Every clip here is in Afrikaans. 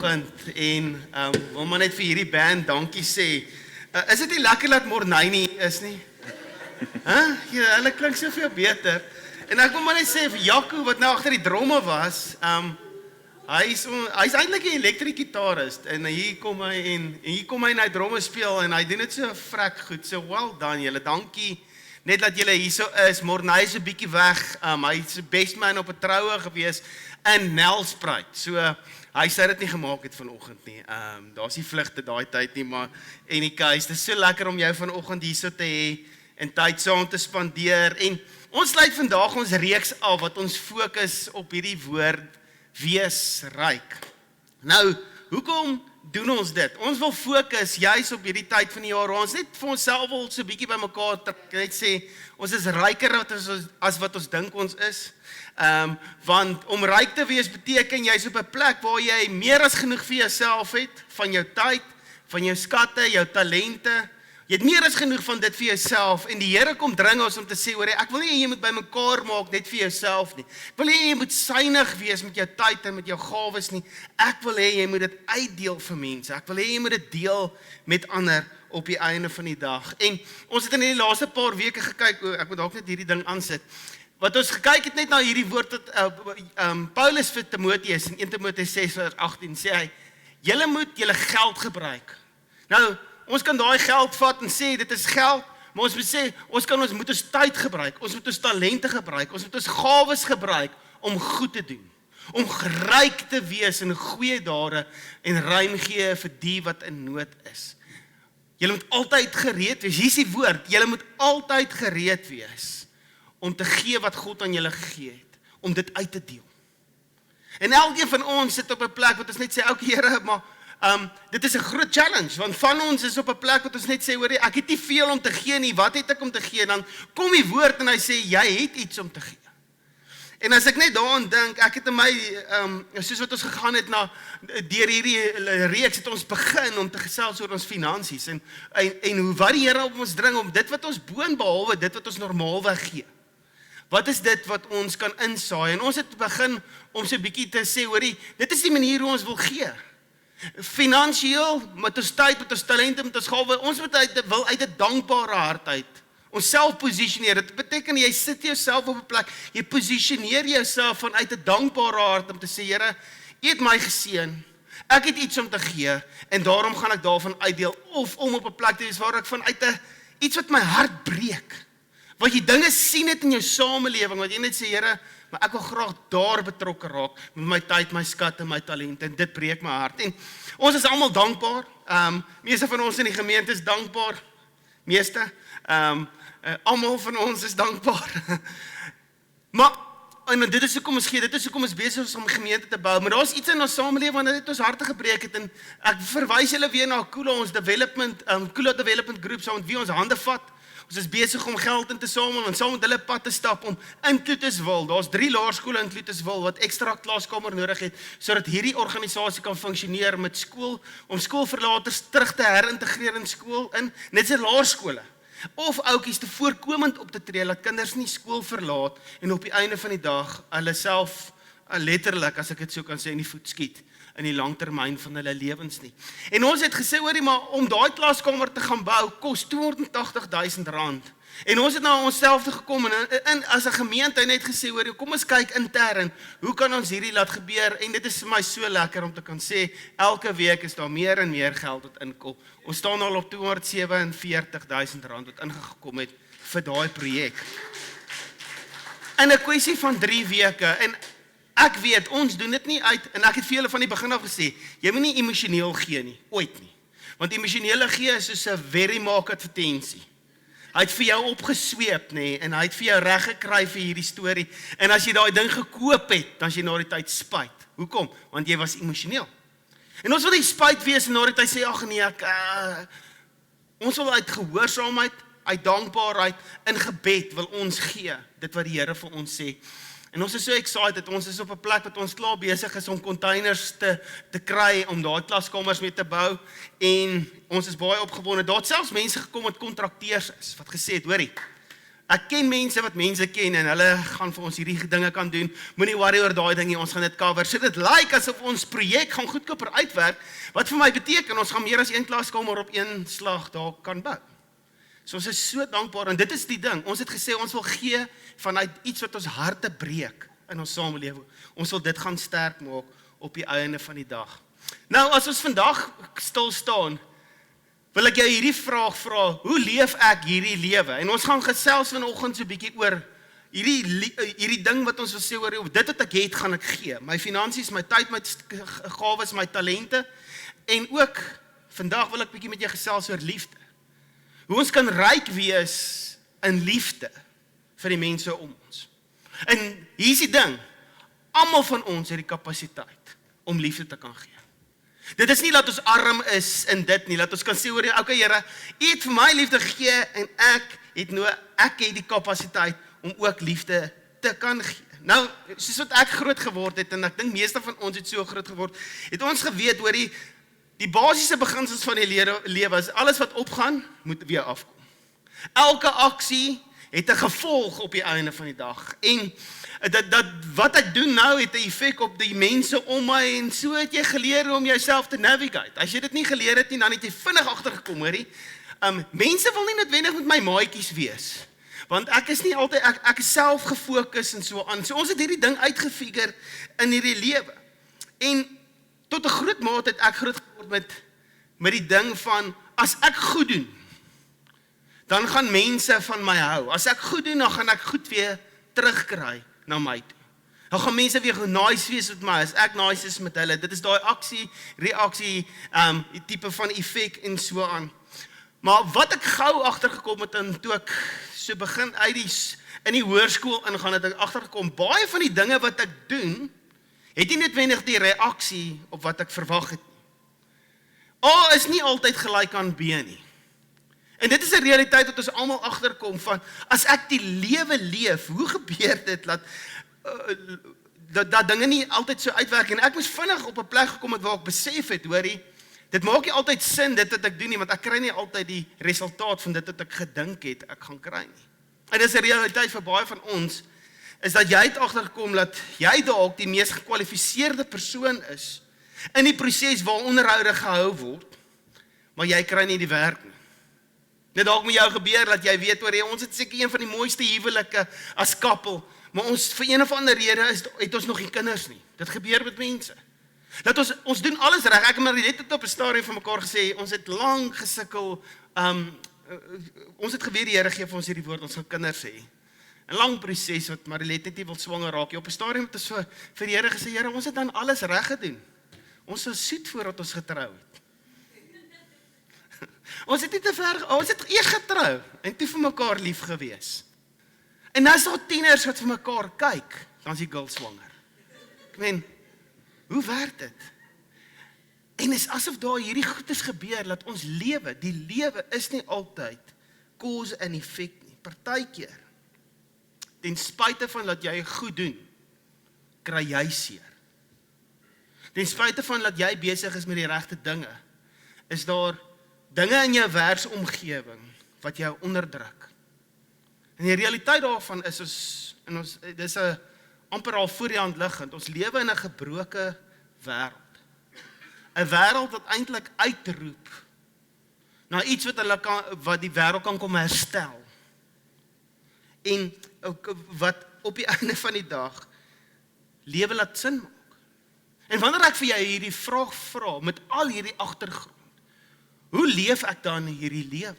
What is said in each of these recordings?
En wil maar net vir hierdie band dankie sê. Is dit nie lekker dat Morney nie is nie? Ja, hulle klink soveel beter. En ek wil maar net sê vir Jaco wat nou agter die dromme was, hy's eintlik 'n elektriese gitarist en hier kom hy en hy dromme speel en hy doen dit so vrek goed. So well done julle. Dankie net dat julle hier so is. Morney is 'n bietjie weg. Hy's die best man op 'n troue gewees in Nelspruit. So hy sê dit nie gemaak het vanoggend nie. Daar's nie vlugte daai tyd nie, maar en die case, dit is so lekker om jou vanoggend hier so te hê en tyd saam te spandeer. En ons sluit vandag ons reeks af wat ons fokus op hierdie woord wees ryk. Nou, hoekom doen ons dit? Ons wil fokus juis op hierdie tyd van die jaar waar ons net vir onsself wil so bietjie bymekaar trek, net sê ons is ryker as wat ons dink ons is. Want om ryk te wees beteken jy's op 'n plek waar jy meer as genoeg vir jouself het, van jou tyd, van jou skatte, jou talente. Jy het meer as genoeg van dit vir jouself en die Here kom dring ons om te sê, hoor ek wil nie jy moet bymekaar maak net vir jouself nie. Ek wil nie jy moet suiwig wees met jou tyd en met jou gawes nie. Ek wil hê jy moet dit uitdeel vir mense. Ek wil hê jy moet dit deel met ander op die einde van die dag. En ons het in die laaste paar weke gekyk, ek moet dalk net hierdie ding aansit. Wat ons gekyk het net na hierdie woord wat Paulus vir Timoteus in 1 Timoteus 6:18 sê hy, julle moet julle geld gebruik. Nou, ons kan daai geld vat en sê dit is geld, maar ons moet sê ons moet ons tyd gebruik, ons moet ons talente gebruik, ons moet ons gawes gebruik om goed te doen, om ryk te wees in goeie dade en ruim gee vir die wat in nood is. Julle moet altyd gereed wees. Hier is die woord, julle moet altyd gereed wees om te gee wat God aan julle gegee het, om dit uit te deel. En elkeen van ons sit op 'n plek wat ons net sê, okay Here, maar dit is 'n groot challenge, want van ons is op 'n plek wat ons net sê, hoor ek het nie veel om te gee nie, wat het ek om te gee? Dan kom die woord en hy sê, jy het iets om te gee. En as ek net daaraan dink, ek het in my, soos wat ons gegaan het deur hierdie reeks het ons begin om te gesels oor ons finansies, en hoe wat die Here op ons dring, om dit wat ons boon behalwe, dit wat ons normaalweg gee. Wat is dit wat ons kan insaai? En ons het begin om so 'n bietjie te sê, hoorie, dit is die manier hoe ons wil gee. Finansieel, met ons tyd, met ons talente, met ons gawe, ons wil uit 'n dankbare hart uit ons self positioneer. Dit beteken jy sit jouself op 'n plek, jy positioneer jouself vanuit 'n dankbare hart om te sê, Here, U het my geseën. Ek het iets om te gee en daarom gaan ek daarvan uitdeel, of om op 'n plek te wees waar ek vanuit iets wat my hart breek. Wat jy dinge sien het in jou samelewing, wat jy net sê, Here, maar ek wil graag daar betrokke raak met my tyd, my skatte, my talente, en dit breek my hart. En ons is almal dankbaar. Meeste van ons in die gemeente is dankbaar. Almal van ons is dankbaar. Maar en dit is hoekom ons gee, dit is hoekom ons besig is om 'n gemeente te bou. Maar daar's iets in ons samelewing wat net ons harte gebreek het, en ek verwys julle weer na Kula, ons development group, saam met wie ons hande vat. Ons is besig om geld in te samel en saam met hulle pad te stap om in Kloetiswil, daar's 3 laerskole in Kloetiswil wat ekstra klaskamer nodig het, sodat hierdie organisasie kan funksioneer met skool, om skoolverlaters terug te herintegreer in skool, net sy laerskole. Of ouetjies te voorkomend op te tree, dat kinders nie skool verlaat en op die einde van die dag hulle self letterlik, as ek dit so kan sê, in die voet skiet in die langtermyn van hulle lewens nie. En ons het gesê, hoorie, maar om daai klaskamer te gaan bou, kos R280,000. En ons het na onsself toe gekom en as 'n gemeente net gesê, hoorie, kom ons kyk intern, hoe kan ons hierdie laat gebeur? En dit is vir my so lekker om te kan sê, elke week is daar meer en meer geld wat inkom. Ons staan al op R247,000 wat ingekom het vir daai projek. In 'n kwessie van 3 weke, en ek weet, ons doen dit nie uit, en ek het vir julle van die begin af gesê, jy moet nie emosioneel gee nie, ooit nie. Want emosionele gee is soos 'n very market advertensie. Hy het vir jou opgesweep, nê, en hy het vir jou reg gekry vir hierdie storie. En as jy daai ding gekoop het, dan as jy na die tyd spyt. Hoekom? Want jy was emosioneel. En ons wil nie spyt wees en na die tyd sê, ag nee, ons wil uit gehoorsaamheid, uit dankbaarheid, in gebed wil ons gee, dit wat die Here vir ons sê. En ons is so excited, ons is op 'n plek wat ons klaar besig is om containers te kry, om daai klaskamers mee te bou, en ons is baie opgewonde. Daar het selfs mense gekom wat kontrakteurs is, wat gesê het, hoorie, Ek ken mense wat mense ken en hulle gaan vir ons hierdie dinge kan doen. Moenie worry oor daai ding nie, ons gaan dit cover. So dit lyk asof ons projek gaan goedkoper uitwerk, wat vir my beteken ons gaan meer as een klaskamer op een slag daar kan bou. So ons is so dankbaar en dit is die ding. Ons het gesê ons wil gee vanuit iets wat ons harte breek in ons samelewing. Ons wil dit gaan sterk maak op die einde van die dag. Nou as ons vandag stil staan, wil ek jou hierdie vraag vra, hoe leef ek hierdie lewe? En ons gaan gesels vanoggend so 'n bietjie oor hierdie ding wat ons wil sê oor dit wat ek het, gaan ek gee. My finansies, my tyd, my gawes, my talente. En ook, vandag wil ek bietjie met jou gesels oor liefde. Hoe ons kan ryk wees in liefde vir die mense om ons. En hier is die ding, almal van ons het die kapasiteit om liefde te kan gee. Dit is nie dat ons arm is in dit nie, dat ons kan sê oor die, okay Here, U het vir my liefde gegee en ek het die kapasiteit om ook liefde te kan gee. Nou, soos wat ek groot geword het en ek dink meeste van ons het so groot geword, het ons geweet oor die basiese beginsels van die lewe is alles wat opgaan, moet weer afkom. Elke aksie het 'n gevolg op die einde van die dag. En wat ek doen nou het 'n effek op die mense om my en so het jy geleer om jouself te navigate. As jy dit nie geleer het nie, dan het jy vinnig agtergekom, hoorie. Mense wil nie noodwendig met my maatjies wees. Want ek is nie altyd ek is self gefokus en so aan. So ons het hierdie ding uitgefigure in hierdie lewe. En tot 'n groot mate het ek groot geword met die ding van as ek goed doen, dan gaan mense van my hou. As ek goed doen, dan gaan ek goed weer terugkry na my toe. Dan gaan mense weer nice wees met my, as ek nice is met hulle. Dit is daai reaksie, die tipe van effek en so aan. Maar wat ek gou agtergekom het en toe ek so begin in die hoërskool ingaan, het ek agtergekom, baie van die dinge wat ek doen, het nie noodwendig die reaksie op wat ek verwag het. A is nie altyd gelyk aan B nie. En dit is 'n realiteit wat ons almal agterkom van, as ek die lewe leef, hoe gebeur dit dat dinge nie altyd so uitwerk, en ek moes vinnig op 'n plek gekom het waar ek besef het, hoorie, dit maak nie altyd sin dit wat ek doen nie, want ek kry nie altyd die resultaat van dit wat ek gedink het ek gaan kry nie. En dit is 'n realiteit vir baie van ons, is dat jy het agtergekom dat jy dalk die mees gekwalifiseerde persoon is in die proses waar onderhoude gehou word, maar jy kry nie die werk nie. Dit dalk met jou gebeur dat jy weet oor, ons het seker een van die mooiste huwelike as koppel, maar ons vir een of ander rede het ons nog nie kinders nie. Dit gebeur met mense. Dat ons doen alles reg. Ek en Marilet het op 'n stadium vir mekaar gesê, ons het lank gesukkel, ons het geweet die Here gee vir ons hierdie woord, ons gaan kinders hê. 'n Lang proses wat Marilet net nie wil swanger raak. Op 'n stadium het ons vir die Here gesê, Here, ons het dan alles reg gedoen. Ons was soet voordat ons getrou het. Ons het nie te ver, ons het eers getrou en toe vir mekaar lief gewees. En nou is daar tieners wat vir mekaar kyk, dan is die girl swanger. Ek meen, hoe werk dit? En is asof daar hierdie goedes gebeur, dat ons lewe, die lewe is nie altyd cause en effect nie. Partykeer, ten spyte van dat jy goed doen, kry jy seer. Ten spyte van dat jy besig is met die regte dinge, is daar dinge in jou werksomgewing wat jou onderdruk. En die realiteit daarvan is dis 'n amper al voor die hand liggend. Ons lewe in 'n gebroke wêreld. 'n Wêreld wat eintlik uitroep na iets wat die wêreld kan kom herstel. En wat op die einde van die dag lewe laat sin maak. En wanneer ek vir jou hierdie vraag vra met al hierdie agtergrond, hoe leef ek dan hierdie lewe?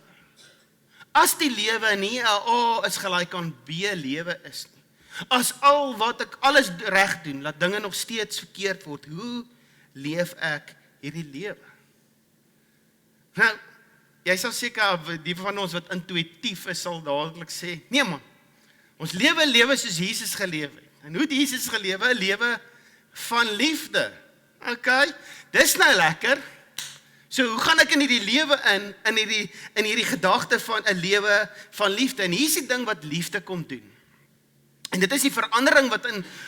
As die lewe nie 'n A is gelyk aan B lewe is nie. As wat ek alles reg doen, laat dinge nog steeds verkeerd word, hoe leef ek hierdie lewe? Nou, jy sal seker, die van ons wat intuïtief is, sal dadelik sê, nee man, ons lewe soos Jesus geleef het. En hoe het Jesus gelewe? 'n lewe van liefde. Okay, dis nou lekker. So hoe gaan ek in hierdie lewe in hierdie gedagte van 'n lewe van liefde? En hier is die ding wat liefde kom doen. En dit is die verandering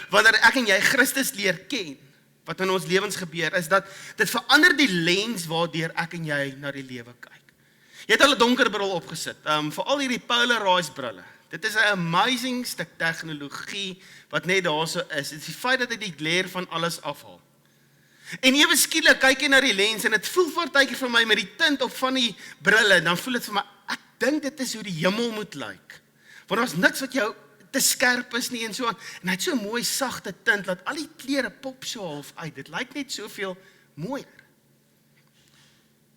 wanneer ek en jy Christus leer ken, wat in ons lewens gebeur, is dat dit verander die lens waardeur ek en jy na die lewe kyk. Jy het al 'n donker bril opgesit, veral hierdie polarized brille. Dit is 'n amazing stuk tegnologie wat net daarso is. Dit is die feit dat hy die glare van alles afhaal. En ewe skielik kyk jy na die lens en dit voel partykeer vir my met die tint op van die brille, dan voel dit vir my, ek dink dit is hoe die hemel moet lyk. Want daar's niks wat jou te skerp is nie en so aan. En hy het so 'n mooi sagte tint dat al die kleure pop so half uit. Dit lyk net soveel mooier.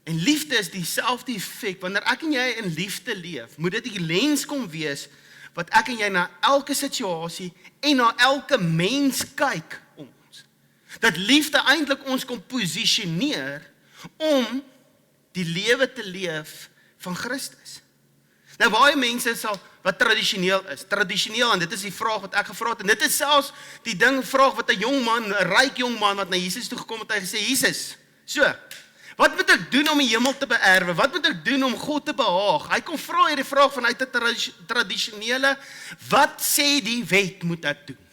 En liefde is dieselfde effek. Wanneer ek en jy in liefde leef, moet dit die lens kom wees wat ek en jy na elke situasie en na elke mens kyk om ons. Dat liefde eintlik ons kom posisioneer om die lewe te leef van Christus. Nou baie mense sal wat tradisioneel is. Tradisioneel, en dit is die vraag wat ek gevra het, en dit is selfs die vraag wat 'n jong man, 'n ryk jong man wat na Jesus toe gekom het, hy gesê, Jesus, so, wat moet ek doen om die hemel te beerwe? Wat moet ek doen om God te behaag? Hy kom vra hierdie vraag vanuit 'n tradisionele, wat sê die wet moet ek doen?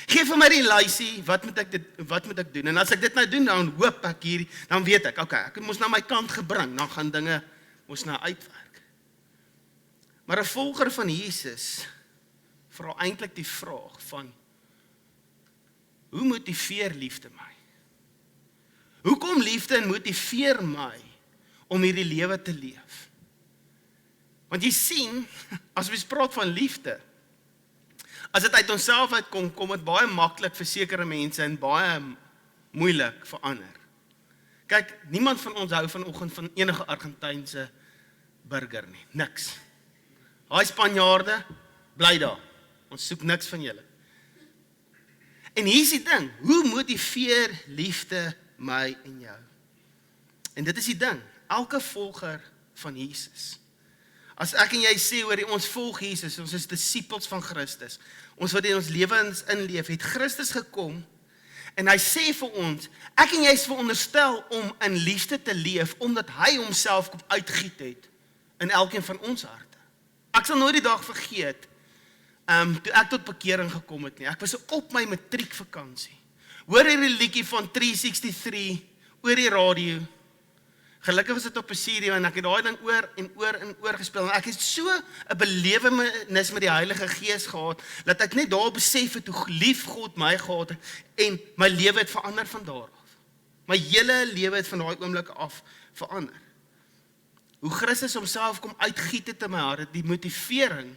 Geef vir my die lysie, wat moet ek doen? En as ek dit nou doen, dan hoop ek hier, dan weet ek, okay, ek moes na my kant gebring, dan gaan dinge moes nou uitwerk. Maar 'n volger van Jesus vra eintlik die vraag van, hoe motiveer liefde my? Hoekom liefde en motiveer my om hierdie lewe te leef? Want jy sien, as ons praat van liefde, as dit uit onsself uitkom, kom dit baie maklik vir sekere mense en baie moeilik vir ander. Kyk, niemand van ons hou vanoggend van enige Argentynse burger nie, niks. Daai Spanjaarde, bly daar. Ons soek niks van julle. En hier is die ding, hoe motiveer liefde my en jou? En dit is die ding, elke volger van Jesus. As ek en jy sê oor ons volg Jesus, ons is disippels van Christus, ons wat in ons lewens inleef, het Christus gekom, en hy sê vir ons, ek en jy is veronderstel om in liefde te leef, omdat hy homself kom uitgiet het, in elkeen van ons harte. Ek sal nooit die dag vergeet, toe ek tot bekering gekom het nie. Ek was op my matriekvakansie. Hoor hierdie liedjie van 363 oor die radio. Gelukkig was dit op 'n CD en ek het daai ding oor en oor gespeel. En ek het so 'n belewenis met die Heilige Gees gehad dat ek net daar besef het hoe lief God my gehad het en my lewe het verander van daar af. My hele lewe het van daai oomblik af verander. Hoe Christus homself kom uitgiet het in my hart, die motivering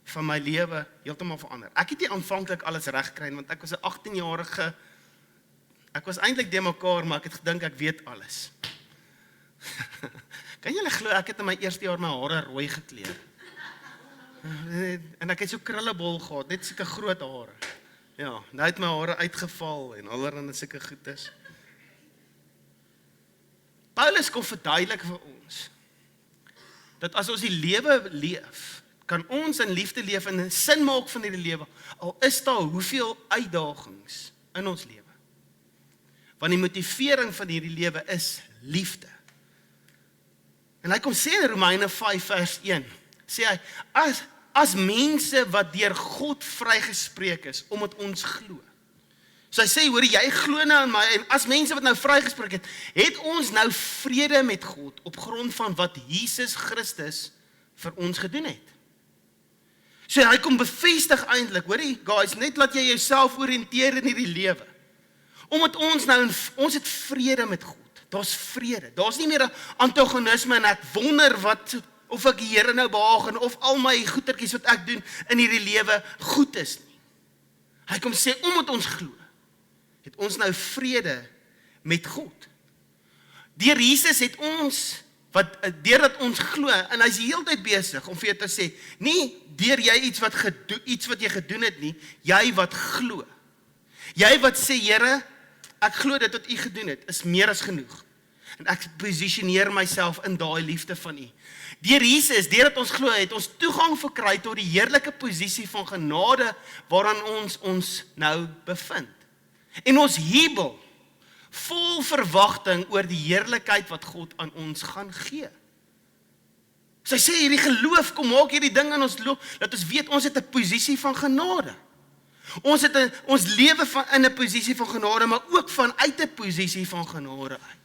van my lewe heeltemal verander. Ek het nie aanvanklik alles reg gekry want ek was 'n 18-jarige, ek was eintlik de mekaar, maar ek het gedink ek weet alles. Kan julle glo, ek het in my eerste jaar my hare rooi gekleur. En ek het so krillebol gehad, net sulke groot hare. Ja, nou het my hare uitgeval en allerhande sulke goedes. Paulus kom verduidelik vir ons dat as ons die lewe leef, kan ons in liefde leef en 'n sin maak van hierdie lewe, al is daar hoeveel uitdagings in ons lewe. Want die motivering van hierdie lewe is liefde. En hy kom sê in Romeine 5 vers 1, sê hy, as mense wat deur God vrygespreek is, omdat ons glo. So hy sê, hoor, jy glo nou in my, en as mense wat nou vrygespreek het ons nou vrede met God, op grond van wat Jesus Christus vir ons gedoen het. So hy kom bevestig eintlik, hoorie guys, net laat jy jouself oriënteer in hierdie lewe. Omdat ons het vrede met God. Daar's vrede. Daar's nie meer 'n antagonisme en ek wonder of ek die Here nou behaag en of al my goetertjies wat ek doen in hierdie lewe goed is nie. Hy kom sê, omdat ons glo, het ons nou vrede met God. Deur Jesus het ons, deurdat ons glo, en hy's die hele tyd besig om vir jou te sê, nie deur jy iets wat jy gedoen het nie, jy wat glo. Jy wat sê, Here, ek glo dit wat u gedoen het, is meer as genoeg. En ek posisioneer myself in daai liefde van u. Deur Jesus, deurdat ons glo, het ons toegang verkry tot die heerlike posisie van genade waaraan ons nou bevind. En ons jubel vol verwagting oor die heerlikheid wat God aan ons gaan gee. So hy sê, hierdie geloof, kom maak hierdie ding in ons loop, dat ons weet, ons het 'n posisie van genade. Ons lewe in 'n posisie van genade, maar ook vanuit 'n posisie van genade uit.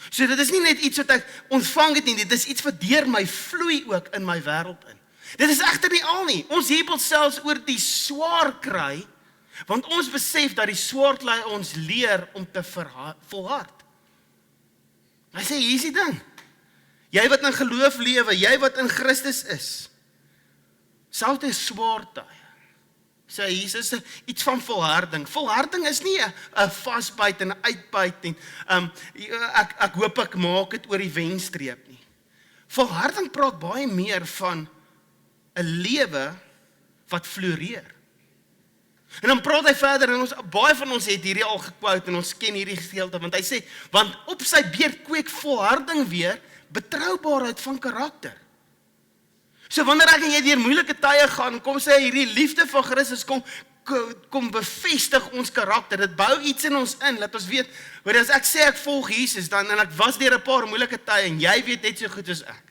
So dit is nie net iets wat ek ontvang het nie, dit is iets wat deur my vloei ook in my wêreld in. Dit is egter nie al nie. Ons jubel selfs oor die swaar kry, want ons besef dat die swaardkry ons leer om te volhard. Hy sê, hier is die ding. Jy wat in geloof lewe, jy wat in Christus is, selfs die swaar tye, sê Jesus, iets van volharding. Volharding is nie 'n vasbyt en 'n uitbyt en ek hoop ek maak dit oor die wenstreep nie. Volharding praat baie meer van 'n lewe wat floreer. En dan praat hy verder en baie van ons het hierdie al gequote en ons ken hierdie gedeelte, want hy sê, want op sy beurt kweek volharding weer betroubaarheid van karakter. So wanneer ek en jy deur moeilike tye gaan, kom sê hierdie liefde van Christus kom bevestig ons karakter. Dit bou iets in ons in, laat ons weet, want as ek sê ek volg Jesus, dan en ek was deur 'n paar moeilike tye en jy weet net so goed as ek.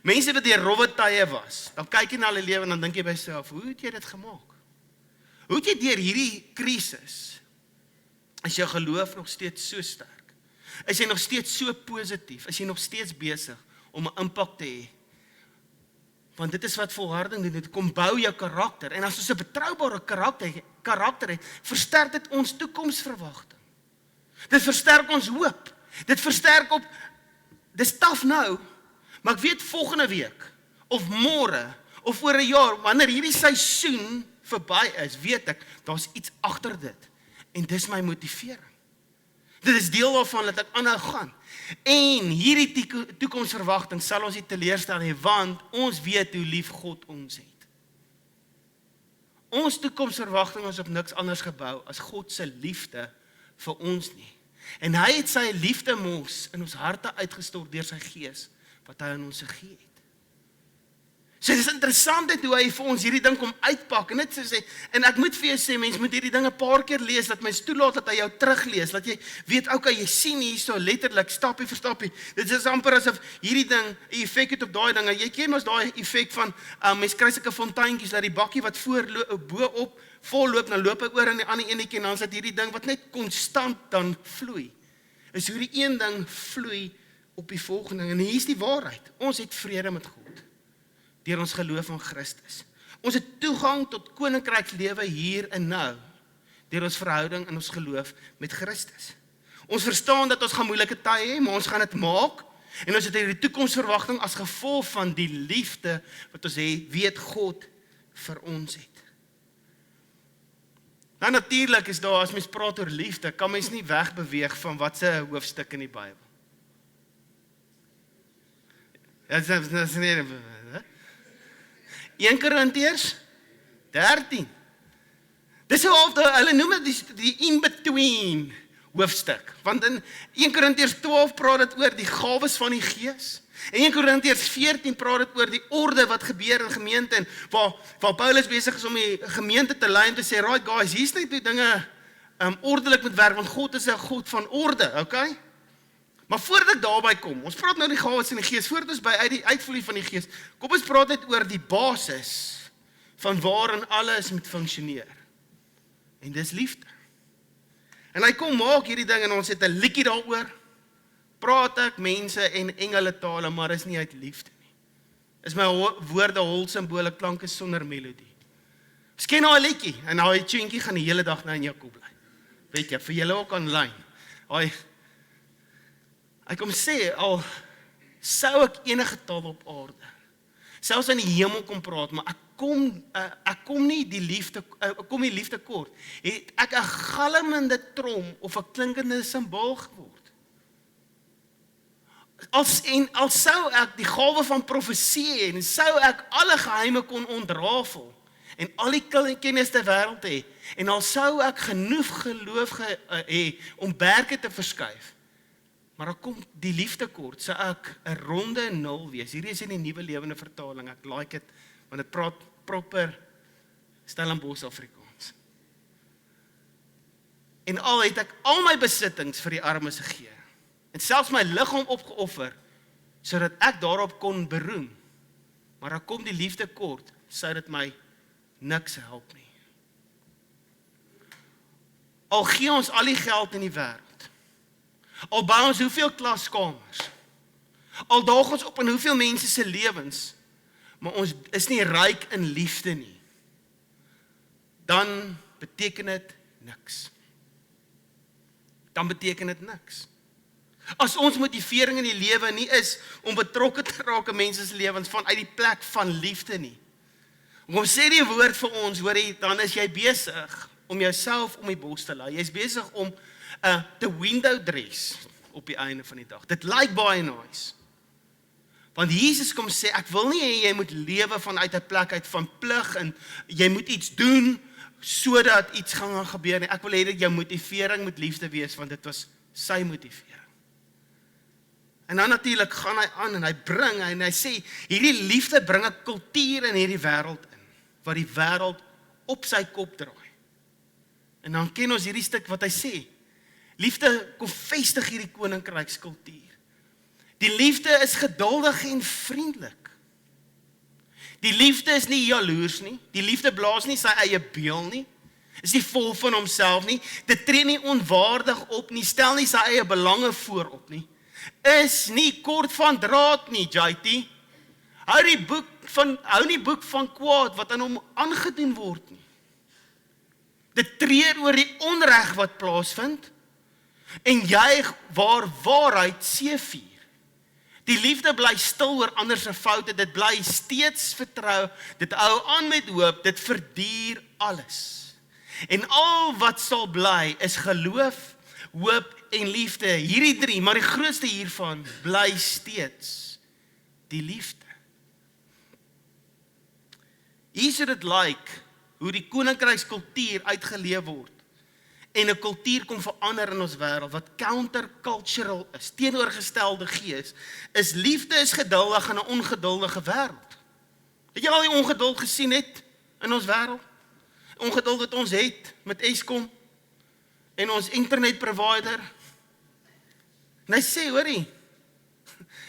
Mense wat deur rowwe tye was, dan kyk jy na hulle lewe en dan dink jy by jouself, hoe het jy dit gemaak? Hoe het jy deur hierdie krisis, is jou geloof nog steeds so sterk? Is jy nog steeds so positief? Is jy nog steeds besig om 'n impak te hê? Want dit is wat volharding doen, dit kom bou jou karakter. En as ons 'n betroubare karakter het, versterk dit ons toekomsverwagting. Dit versterk ons hoop. Dit versterk op, dis taaf nou, maar ek weet volgende week, of môre, of oor 'n jaar, wanneer hierdie seisoen verby is, weet ek, daar's iets agter dit. En dis my motivering. Dit is deel waarvan dat ek aanhou gaan. En hierdie toekomsverwagting sal ons nie teleurstel nie, want ons weet hoe lief God ons het. Ons toekomsverwagting is op niks anders gebou as God se liefde vir ons nie. En hy het sy liefde mos in ons harte uitgestort deur sy gees, wat hy aan ons gegee het. So dit is interessant hoe hy vir ons hierdie ding kom uitpak, en dit sê, en ek moet vir jou sê, mens moet hierdie ding 'n paar keer lees, dat mens toelaat dat hy jou teruglees, dat jy weet, okay, jy sien hier so letterlik, stapie vir stapie, dit is amper asof hierdie ding 'n effek het op daai dinge, jy ken mos daai effek van, mens kry sulke fonteintjies, dat die bakkie wat bo-op volloop, dan loop hy oor aan die ander enetjie, en dan is dit hierdie ding wat net konstant dan vloei, is hoe die een ding vloei op die volgende, en hier is die waarheid, ons het vrede met God, deur ons geloof in Christus. Ons het toegang tot koninkrykslewe hier en nou, deur ons verhouding en ons geloof met Christus. Ons verstaan dat ons gaan moeilike tye hê, maar ons gaan dit maak, en ons het hierdie toekomsverwagting as gevolg van die liefde wat ons weet God vir ons het. Nou natuurlik is daar, as mens praat oor liefde, kan mens nie wegbeweeg van wat se hoofstuk in die Bybel. Dit is nie 1 Korintiërs 13. Dis hoe hulle noem dit die in-between hoofstuk. Want in 1 Korintiërs 12 praat dit oor die gawes van die Gees. En 1 Korintiërs 14 praat dit oor die orde wat gebeur in gemeente, en waar Paulus besig is om die gemeente te lei en te sê, right guys, hier's net die dinge ordelik moet werk, want God is 'n God van orde, okay? Maar voordat ek daarby kom, ons praat nou die gawes in die Gees, voordat ons by uit die uitvloei van die Gees, kom ons praat net oor die basis van waarin alles moet funksioneer. En dis liefde. En hy kom maak hierdie ding en ons het 'n liedjie daaroor. Praat ek mense en engele tale, maar is nie uit liefde nie. Is my woorde hol simbole klanke sonder melodie. Ons ken nou 'n liedjie en daai tuentjie gaan die hele dag nou in jou kop bly. Weet jy, vir julle ook aanlyn. Hy kom sê, al sou ek enige taal op aarde, selfs in die hemel kom praat, maar ek kom nie die liefde kort, het ek 'n galmende trom of 'n klinkende simbool geword. Al sou ek die gawe van profesie hê, en sou ek alle geheime kon ontrafel, en al die kennis ter wêreld hê, en al sou ek genoeg geloof hê om berge te verskuif, maar dan kom die liefde kort, sou ek 'n ronde nul wees. Hierdie is in die Nuwe Lewende Vertaling, ek like dit, want dit praat proper Stellenbosch Afrikaans. En al het ek al my besittings vir die armes gegee, en selfs my liggaam opgeoffer, sodat ek daarop kon beroem, maar dan kom die liefde kort, sou dit my niks help nie. Al gee ons al die geld in die wêreld, al bou ons hoeveel klaskamers, al daag ons op in hoeveel mense se lewens, maar ons is nie ryk in liefde nie, dan beteken dit niks. Dan beteken dit niks. As ons motivering in die lewe nie is om betrokke te raak in mense se lewens vanuit die plek van liefde nie. Kom sê die woord vir ons, hoor jy, dan is jy besig om jouself om die bos te laai. Jy's besig om te window dress op die einde van die dag. Dit lyk baie nice. Want Jesus kom sê, ek wil nie hê jy moet lewe vanuit 'n plek uit van plig en jy moet iets doen sodat iets gaan gebeur nie. Ek wil hê dat jou motivering moet liefde wees, want dit was sy motivering. En dan natuurlik gaan hy aan en hy bring en hy sê, hierdie liefde bring 'n kultuur in hierdie wêreld in, wat die wêreld op sy kop draai. En dan ken ons hierdie stuk wat hy sê, liefde kom vestig hierdie koninkrykskultuur. Die liefde is geduldig en vriendelik. Die liefde is nie jaloers nie. Die liefde blaas nie sy eie beel nie. Is nie vol van homself nie. Dit tree nie onwaardig op nie. Stel nie sy eie belange voorop nie. Is nie kort van draad nie, JT. Hou nie boek van kwaad wat aan hom aangedoen word nie. Dit treur oor die onreg wat plaasvind en juig waar waarheid seëvier. Die liefde bly stil oor ander se foute, dit bly steeds vertrou, dit hou aan met hoop, dit verduur alles. En al wat sal bly is geloof, hoop en liefde. Hierdie drie, maar die grootste hiervan bly steeds die liefde. Hier sou dit lyk hoe die koninkrykskultuur uitgeleef word en 'n kultuur kom verander in ons wêreld wat countercultural is, teenoorgestelde gees, is liefde is geduldig in 'n ongeduldige wêreld. Het jy al die ongeduld gesien het in ons wêreld? Ongeduld wat ons het met Eskom en ons internetprovider. En hy sê, hoorie,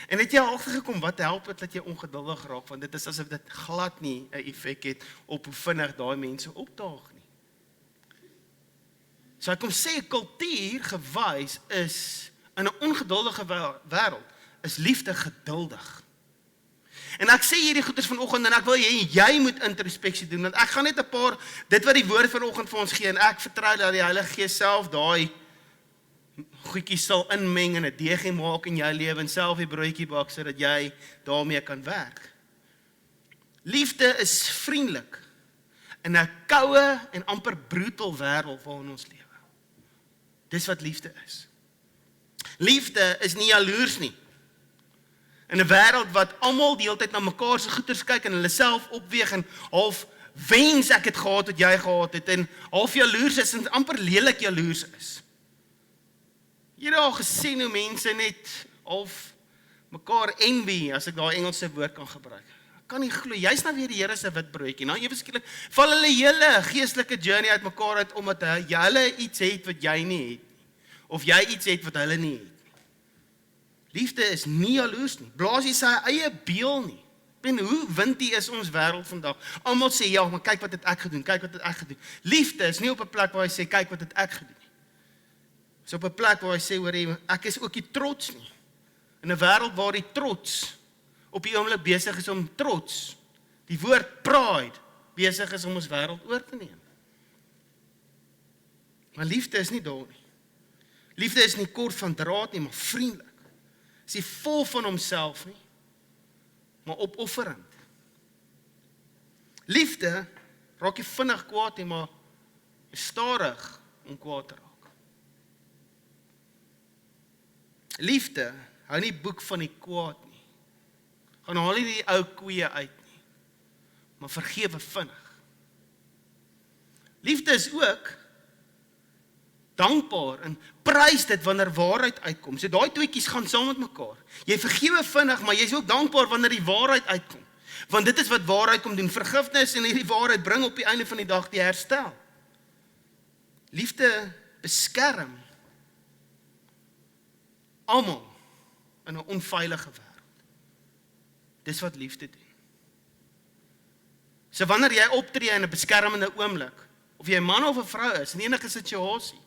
en het jy al agtergekom wat help het dat jy ongeduldig raak, want dit is asof dit glad nie 'n effek het op hoe vinnig daai mense opdaag nie. So hy kom sê, kultuur gewys is, in 'n ongeduldige wêreld, is liefde geduldig. En ek sê hierdie goeders vanoggend, en ek wil jy moet introspeksie doen, want ek gaan net 'n paar, dit wat die woord vanoggend vir ons gee, en ek vertrou dat die Heilige Gees self daai goedjies sal inmeng en 'n deegie maak in jou lewe, en self die broodjie bak, sodat jy daarmee kan werk. Liefde is vriendelik, in 'n koue en amper brutal wêreld waarin ons lewe. Dis wat liefde is. Liefde is nie jaloers nie. In 'n wêreld wat almal die hele tyd na mekaar se goeders kyk en hulle self opweeg en half wens ek het gehad wat jy gehad het en half jaloers is en amper lelik jaloers is. Jy het al gesien hoe mense net half mekaar envy, as ek daai Engelse woord kan gebruik. Ek kan nie glo, jy's nou weer die Here se wit broodjie. Nou ewe skielik val hulle hele geestelike journey uit mekaar uit omdat hulle iets het wat jy nie het. Of jy iets het wat hulle nie het. Liefde is nie jaloers nie. Blaas nie sy eie beel nie. En hoe windy is ons wêreld vandag? Almal sê ja, maar kyk wat het ek gedoen, kyk wat het ek gedoen. Liefde is nie op 'n plek waar hy sê kyk wat het ek gedoen nie. Dis op 'n plek waar hy sê hoor ek is ook nie trots nie. In 'n wêreld waar die trots op die oomblik besig is om trots, die woord pride besig is om ons wêreld oor te neem. Maar liefde is nie daar nie. Liefde is nie kort van draad nie, maar vriendelik. Is nie vol van homself nie, maar opofferend. Liefde raak nie vinnig kwaad nie, maar is stadig om kwaad te raak. Liefde hou nie boek van die kwaad nie. Gaan haal nie die ou koeie uit nie, maar vergewe vinnig. Liefde is ook dankbaar en prys dit wanneer waarheid uitkom. So daai tweetjies gaan saam met mekaar. Jy vergewe vinnig, maar jy is ook dankbaar wanneer die waarheid uitkom. Want dit is wat waarheid kom doen. Vergifnis en hierdie waarheid bring op die einde van die dag die herstel. Liefde beskerm almal in 'n onveilige wêreld. Dis wat liefde doen. So wanneer jy optree in 'n beskermende oomblik, of jy 'n man of 'n vrou is, in enige situasie,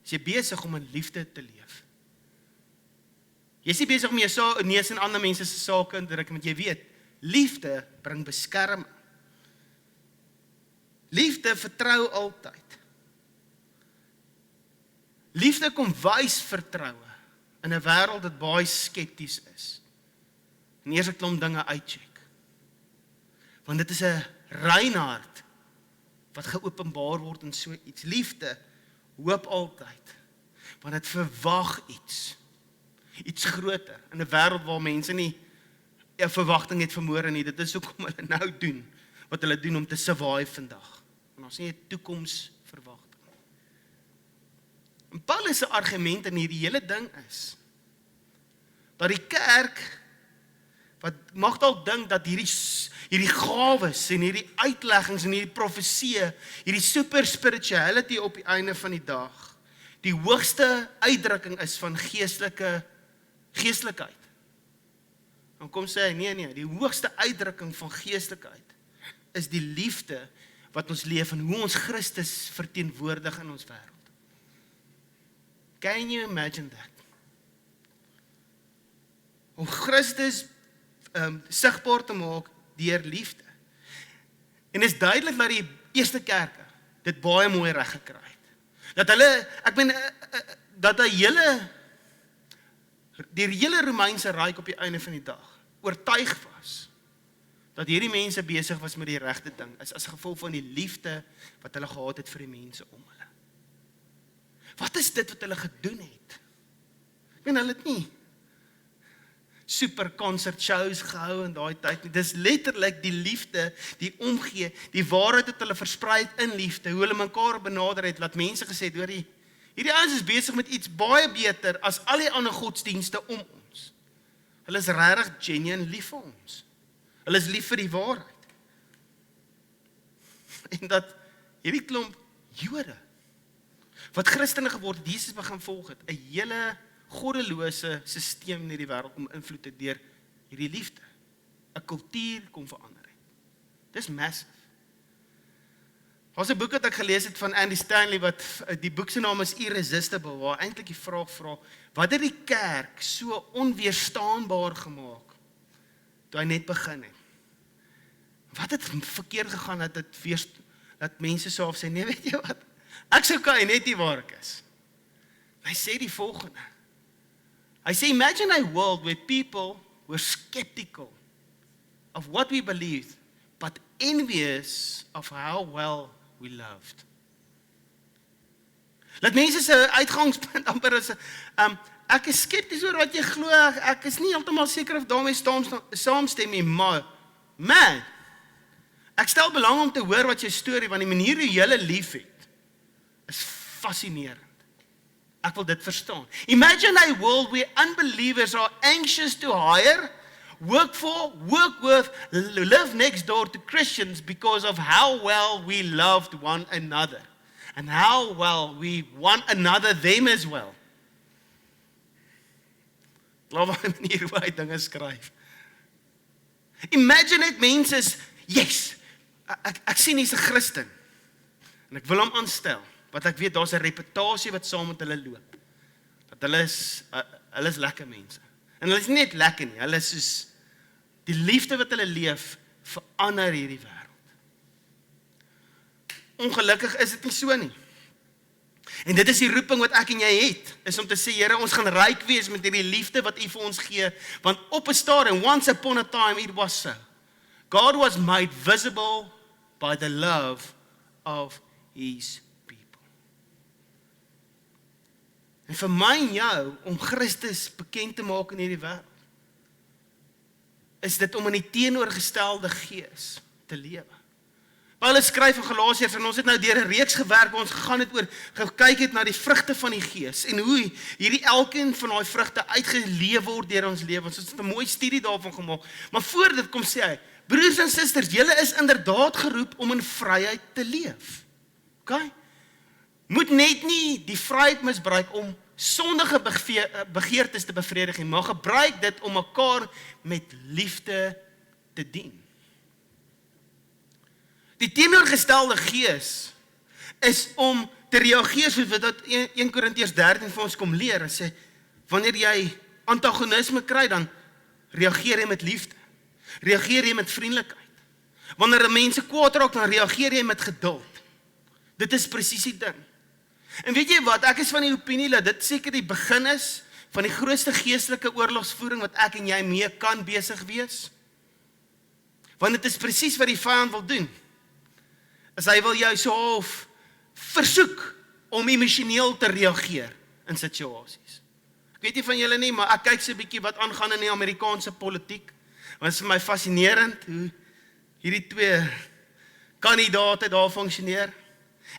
is jy besig om in liefde te leef. Jy is nie besig om jou neus in ander mense se sake in te druk, want jy weet, Liefde bring beskerming. Liefde vertrou altyd. Liefde kom wys vertroue in 'n wêreld wat baie skepties is. En eers 'n klomp dinge uitcheck. Want dit is 'n rein hart wat geopenbaar word in so iets. Liefde hoop altyd, want dit verwag iets groter, in 'n wêreld waar mense nie 'n verwagting het vermoor nie. Dit is hoekom hulle nou doen, wat hulle doen om te survive vandag. Want ons nie 'n toekomsverwagting. En Paulus se argument in hierdie hele ding is, dat die kerk, wat mag dalk dink dat hierdie gawes en hierdie uitleggings en hierdie profeseë, hierdie super spirituality op die einde van die dag, die hoogste uitdrukking is van geestelikheid. Dan kom sê hy, nee, die hoogste uitdrukking van geestelikheid is die liefde wat ons leef en hoe ons Christus verteenwoordig in ons wêreld. Can you imagine that? Om Christus sigbaar te maak deur liefde. En dit is duidelik dat die eerste kerke dit baie mooi reg gekry het. Dat hulle, dat die hele Romeinse ryk op die einde van die dag oortuig was dat hierdie mense besig was met die regte ding, is as gevolg van die liefde wat hulle gehad het vir die mense om hulle. Wat is dit wat hulle gedoen het? Hulle het nie super concert shows gehou in daai tyd nie. Dis letterlik die liefde, die omgee, die waarheid wat hulle versprei het in liefde, hoe hulle mekaar benader het, wat mense gesê het, hoor hierdie ouens is besig met iets baie beter as al die ander godsdienste om ons. Hulle is regtig genuine lief vir ons. Hulle is lief vir die waarheid. En dat hierdie klomp Jode, wat Christene geword het, Jesus begin volg het, 'n hele goddelose sisteem in hierdie wêreld kom invloed het deur hierdie liefde. 'n Kultuur kom verander het. Dis massive. Daar's 'n boek wat ek gelees het van Andy Stanley, wat die boek se naam is Irresistible, waar eintlik die vraag vra, wat het die kerk so onweerstaanbaar gemaak toe hy net begin het? Wat het verkeerd gegaan dat mense sou sê, nee, weet jy wat? Ek sou kan net nie waar ek is. Hy sê die volgende. Hy sê, imagine a world where people were skeptical of what we believed, but envious of how well we loved. Laat mense se uitgangspunt amper is, ek is skepties oor wat jy glo, ek is nie heeltemal seker of daarmee saamstem nie, maar, man, ek stel belang om te hoor wat jou storie, want die manier hoe jy hulle lief het, is fascinerend. Ek wil dit verstaan. Imagine a world where unbelievers are anxious to hire, work for, work with, live next door to Christians because of how well we loved one another and how well we one another them as well. Laat my manier hoe hy dinge skryf. Imagine it mense is, yes, ek sien hy's 'n Christen en ek wil hom aanstel. Want ek weet, daar's 'n reputasie wat saam met hulle loop. Dat hulle is lekker mense. En hulle is nie net lekker nie, hulle is soos, die liefde wat hulle leef, verander hierdie wêreld. Ongelukkig is dit nie so nie. En dit is die roeping wat ek en jy het, is om te sê, Here, ons gaan ryk wees met hierdie liefde wat U vir ons gee, want op 'n stadium, once upon a time, it was so. God was made visible by the love of His en vir my en jou, om Christus bekend te maak in hierdie wêreld, is dit om in die teenoorgestelde gees te lewe. Paulus skryf in Galasiërs, en ons het nou deur 'n reeks gewerk, waar ons gegaan het oor, gekyk het na die vrugte van die gees, en hoe hierdie elkeen van daai vrugte uitgeleef word deur ons lewens. Ons het 'n mooi studie daarvan gemaak. Maar voor dit kom sê hy, broers en susters, julle is inderdaad geroep om in vryheid te leef. Okay? Moet net nie die vryheid misbruik om sondige begeertes te bevredig nie, maar gebruik dit om mekaar met liefde te dien. Die teenoorgestelde gees is om te reageer soos wat 1 Korintiërs 13 vir ons kom leer, en sê, wanneer jy antagonisme kry, dan reageer jy met liefde. Reageer jy met vriendelikheid? Wanneer mense kwaad raak, dan reageer jy met geduld. Dit is presies die ding. En weet jy wat, ek is van die opinie dat dit seker die begin is van die grootste geestelike oorlogsvoering wat ek en jy mee kan besig wees. Want dit is presies wat die vyand wil doen. As hy wil jou so half versoek om emosioneel te reageer in situasies. Ek weet nie van julle nie, maar ek kyk so 'n bietjie wat aangaan in die Amerikaanse politiek. Want dit is vir my fascinerend hoe hierdie twee kandidate daar funksioneer.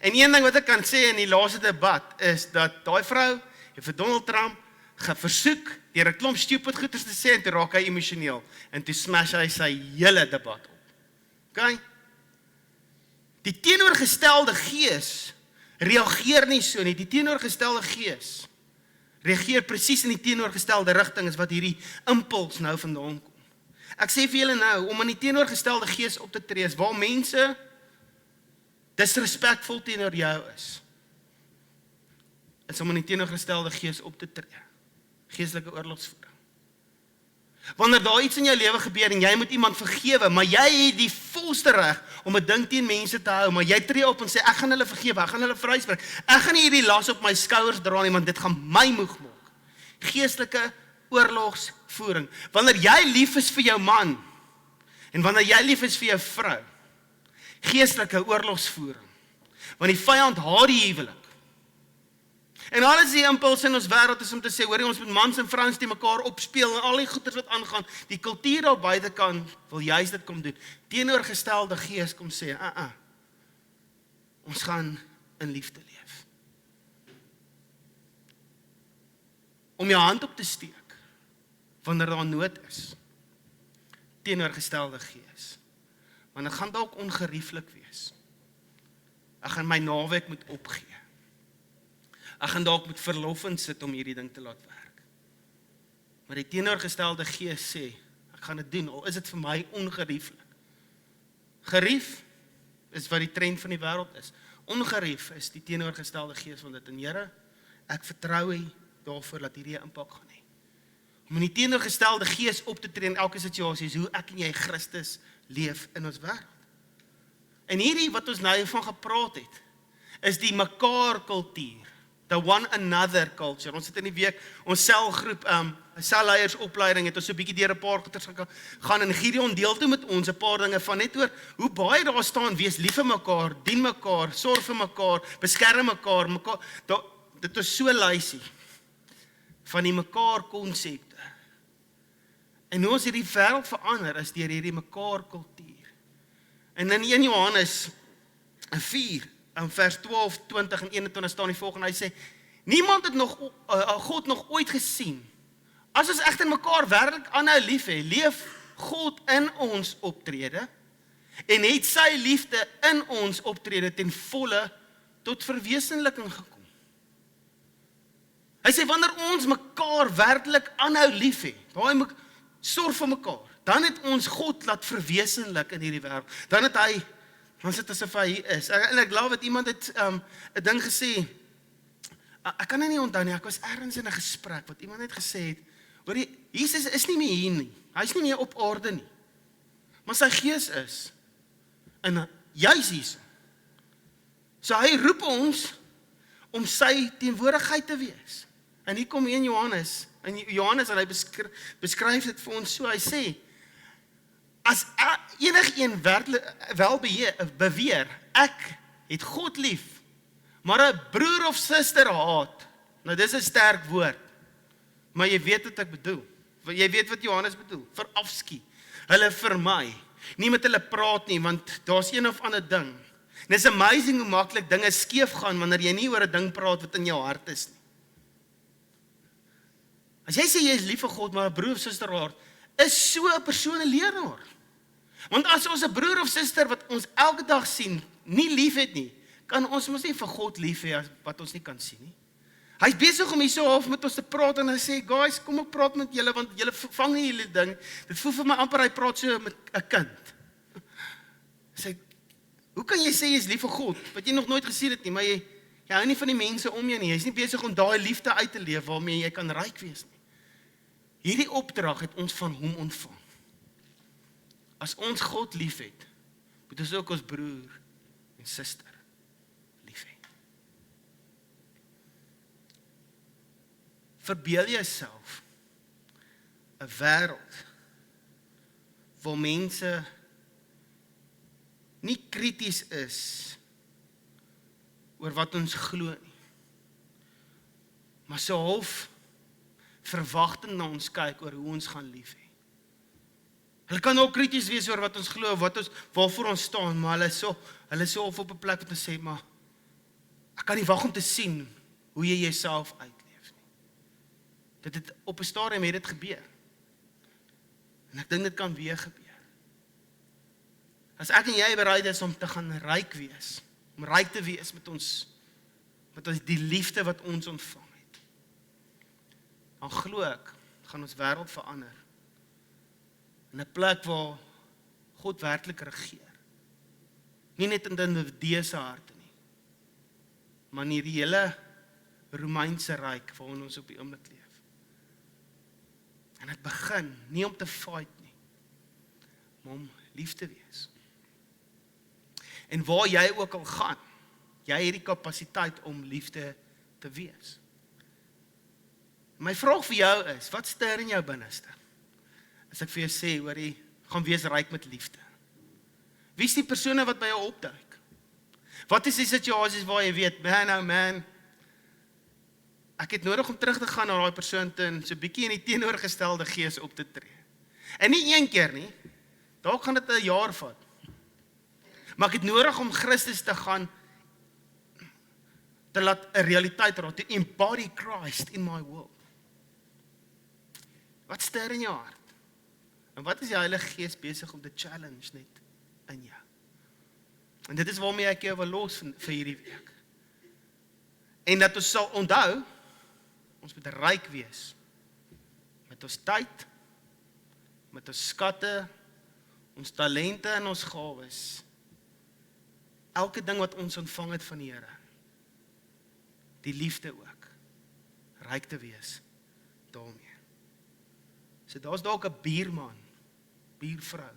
En een ding wat ek kan sê in die laaste debat is dat daai vrou vir Donald Trump geversoek deur 'n klomp stupid goeters te sê en toe raak hy emosioneel en toe smash hy sy hele debat op. OK? Die teenoorgestelde gees reageer nie so nie. Die teenoorgestelde gees reageer presies in die teenoorgestelde rigting as wat hierdie impuls nou vandaan kom. Ek sê vir julle nou, om in die teenoorgestelde gees op te tree is waar mense disrespekvol teenoor jou is om in die teenoorgestelde gees op te tree. Geestelike oorlogsvoering. Wanneer daar iets in jou lewe gebeur en jy moet iemand vergewe, maar jy het die volste reg om 'n ding teen mense te hou, maar jy tree op en sê ek gaan hulle vergewe, ek gaan hulle vryspreek. Ek gaan nie hierdie las op my skouers dra nie, want dit gaan my moeg maak. Geestelike oorlogsvoering. Wanneer jy lief is vir jou man en wanneer jy lief is vir jou vrou, geestelike oorlogsvoering. Want die vyand haat die huwelik. En alles die impuls in ons wêreld is om te sê, hoor jy, ons moet mans en vrouens die mekaar opspeel en al die goeders wat aangaan, die kultuur daar buitekant wil juist dit kom doen. Teenoorgestelde gees kom sê, ons gaan in liefde leef. Om jou hand op te steek, wanneer daar nood is. Teenoorgestelde gees. Want dit gaan dalk ongerieflik wees. Ek gaan my naweek moet opgee. Ek gaan dalk met verlof in sit om hierdie ding te laat werk. Maar die teenoorgestelde gees sê, ek gaan dit doen, al is dit vir my ongerieflik. Gerief is wat die trend van die wêreld is. Ongerief is die teenoorgestelde gees van dit. En Here, ek vertrou U daarvoor dat hierdie 'n impak gaan hê. Om in die teenoorgestelde gees op te tree in elke situasie is hoe ek en jy Christus leef in ons wêreld. En hierdie wat ons nou van gepraat het, is die mekaar kultuur. The one another culture. Ons het in die week, ons selgroep, selleiersopleiding, het ons so 'n bietjie deur 'n paar goeters gaan, en Gideon deel toe met ons 'n paar dinge van net oor, hoe baie daar staan, wees lief vir mekaar, dien mekaar, sorg vir mekaar, beskerm mekaar, dit is so lysie, van die mekaar konsepte. En hoe ons hierdie wêreld verander, is deur hierdie mekaar kultuur. En in 1 Johannes 4, in vers 12, 20 en 21 staan die volgende, hy sê, niemand het God nog ooit gesien. As ons egter mekaar werklik aanhou lief hê, leef God in ons optrede, en het sy liefde in ons optrede ten volle tot verwesenliking gekom. Hy sê, wanneer ons mekaar werklik aanhou lief hê, sorg vir mekaar, dan het ons God laat verwesenlik in hierdie wêreld, dan is dit asof hy hier is. En ek glo dat iemand het 'n ding gesê, ek kan dit nie onthou nie, ek was ergens in 'n gesprek, wat iemand het gesê het, hoor jy, Jesus is nie meer hier nie, hy is nie meer op aarde nie, maar sy gees is, en juis hier. So hy roep ons, om sy teenwoordigheid te wees. En hier kom 1 Johannes, en hy beskryf dit vir ons so, hy sê, as enigeen wel beweer, ek het God lief, maar 'n broer of suster haat, nou dis 'n sterk woord, maar jy weet wat ek bedoel, jy weet wat Johannes bedoel, verafskie, hulle vermy, nie met hulle praat nie, want daar's een of ander ding, en it's amazing hoe maklik dinge skeef gaan, wanneer jy nie oor 'n ding praat wat in jou hart is nie. As jy sê jy is lief vir God, maar 'n broer of suster haat, is so 'n persoon 'n leenaar. Want as ons 'n broer of suster wat ons elke dag sien, nie lief het nie, kan ons mos nie vir God lief hê wat ons nie kan sien nie. Hy's besig om hier so half met ons te praat en hy sê, guys, kom ek praat met julle, want julle vang nie julle ding. Dit voel vir my amper hy praat so met 'n kind. Hy sê, hoe kan jy sê jy is lief vir God, wat jy nog nooit gesien het nie, maar jy hou nie van die mense om jou nie. Jy's nie besig om daai liefde uit te leef waarmee jy kan ryk wees nie. Hierdie opdrag het ons van hom ontvang. As ons God lief het, moet ons ook ons broer en suster lief hê. Verbeel jouself 'n wêreld waar mense nie krities is oor wat ons glo nie, maar so half verwagting na ons kyk oor hoe ons gaan lief hê. Hulle kan ook krities wees oor wat ons glo, waarvoor ons staan, maar hulle is so op 'n plek om te sê, maar ek kan nie wag om te sien hoe jy jouself uitleef nie. Dit het op 'n stadium het dit gebeur. En ek dink dit kan weer gebeur. As ek en jy bereid is om te gaan ryk wees, om ryk te wees met ons die liefde wat ons ontvang het, dan glo ek, gaan ons wêreld verander. In 'n plek waar God werklik regeer. Nie net in die individue se harte nie, maar in die hele Romeinse ryk waarin ons op die oomblik leef. En dit begin nie om te fight nie, maar om lief te wees. En waar jy ook al gaan, jy het die kapasiteit om liefde te wees. My vraag vir jou is, wat stir in jou binneste? As ek vir jou sê, hoorie, gaan wees ryk met liefde. Wie is die persone wat by jou opduik? Wat is die situasies waar jy weet, man, ek het nodig om terug te gaan na daai persoon toe en so 'n bietjie in die teenoorgestelde gees op te tree. En nie een keer nie, dalk gaan dit 'n jaar vat. Maar ek het nodig om Christus te gaan, te laat 'n realiteit raak, to embody Christ in my world. Wat stir in jou hart? En wat is die Heilige Gees besig om te challenge net in jou? En dit is waarmee ek jou wil los vir hierdie week. En dat ons sal onthou, ons moet ryk wees met ons tyd, met ons skatte, ons talente en ons gawes. Elke ding wat ons ontvang het van die Here. Die liefde ook. Ryk te wees daarmee. So daar's dalk 'n buurman, buurvrou,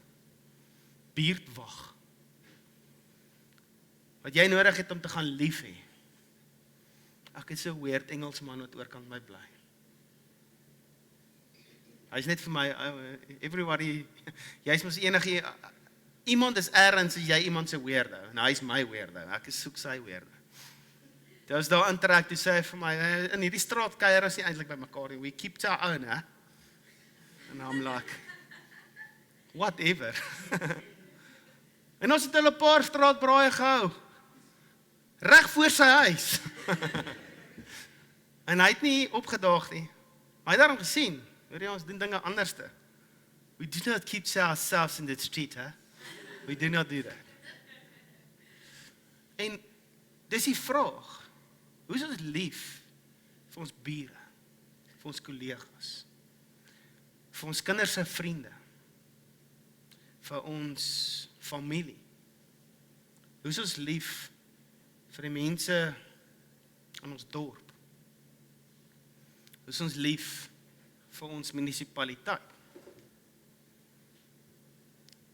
buurtwag, wat jy nodig het om te gaan lief hê. Ek is so weird Engelsman wat oorkant my bly. Hy's net vir my, everybody, jy's mos iemand is ergens as jy iemand se weirdo, en hy's my weirdo, ek soek sy weirdo. Toe was daar intrek, toe sê hy vir my, in hierdie straat kuier ons nie eintlik by mekaar nie, we keep to our own, hè? En I'm like, whatever. En ons het hulle 'n paar straatbraaie gehou, reg voor sy huis. En hy het nie opgedaag nie. Hy het daarom gesien, weet jy, ons doen dinge anderste. We do not keep to ourselves in the street, hè? We do not do that. En dis die vraag, hoe is ons lief vir ons bure, vir ons kollegas, vir ons kinders se vriende, vir ons familie? Hoe is ons lief vir die mense in ons dorp? Hoe is ons lief vir ons munisipaliteit?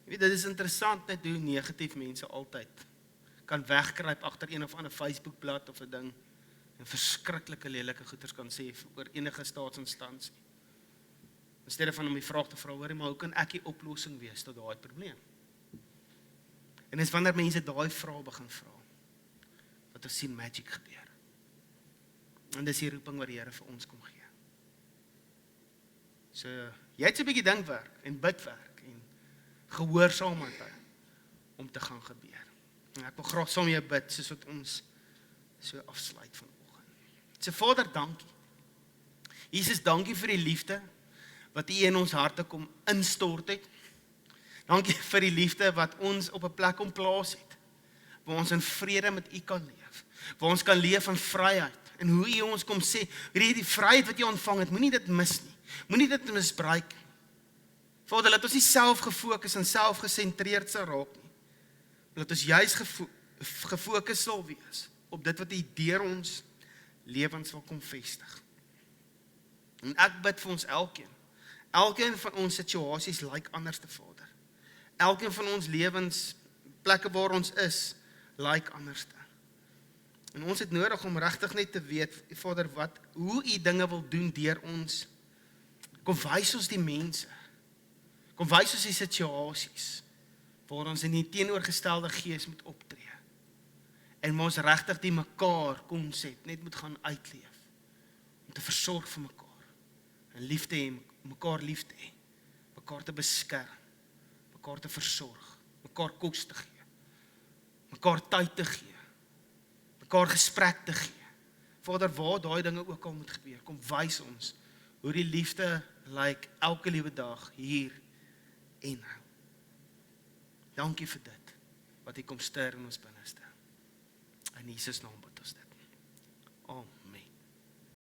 Jy weet, dit is interessant net hoe negatief mense altyd kan wegkruip agter een of ander Facebookblad of 'n ding en verskriklike lelike goeters kan sê oor enige staatsinstansie. In steede van om die vraag te vra, hoor, maar hoe kan ek die oplossing wees tot daai probleem? En dis wanneer mense daai vrae begin vra, wat ons sien magic gebeur. En dis die roeping wat die Here vir ons kom gee. So, jy het 'n bietjie dinkwerk en bidwerk en gehoorsaamheid om te gaan gebeur. En ek wil graag saam met jou bid, soos wat ons so afsluit vanoggend. So Vader, dankie. Jesus, dankie vir die liefde wat U in ons harte kom instort het. Dankie vir die liefde wat ons op 'n plek kom plaas het, waar ons in vrede met U kan leef, waar ons kan leef in vryheid, en hoe U ons kom sê, die vryheid wat jy ontvang het, moenie dit mis nie, moenie dit misbruik nie. Vader, laat ons nie self gefokus en self gesentreerd sal raak nie, laat ons juis gefokus sal wees op dit wat U deur ons lewens wil kom vestig. En ek bid vir ons elkeen van ons situasies lyk anders te Vader. Elkeen van ons lewens, plekke waar ons is, like anderste. En ons het nodig om regtig net te weet, Vader, hoe U dinge wil doen deur ons. Kom wys ons die mense. Kom wys ons die situasies waar ons in die teenoorgestelde gees moet optree. En ons regtig die mekaar konsep net moet gaan uitleef. Om te versorg vir mekaar. En liefde hê, mekaar lief te hê. Mekaar te beskerm. Mekaar te versorg. Mekaar kos te gee. Mekaar tyd te gee. Mekaar gesprek te gee. Vader, waar daai dinge ook al moet gebeur, kom wys ons hoe die liefde lyk elke liewe dag hier en nou. Dankie vir dit, wat U kom ster in ons binneste. In Jesus naam bid ons dit.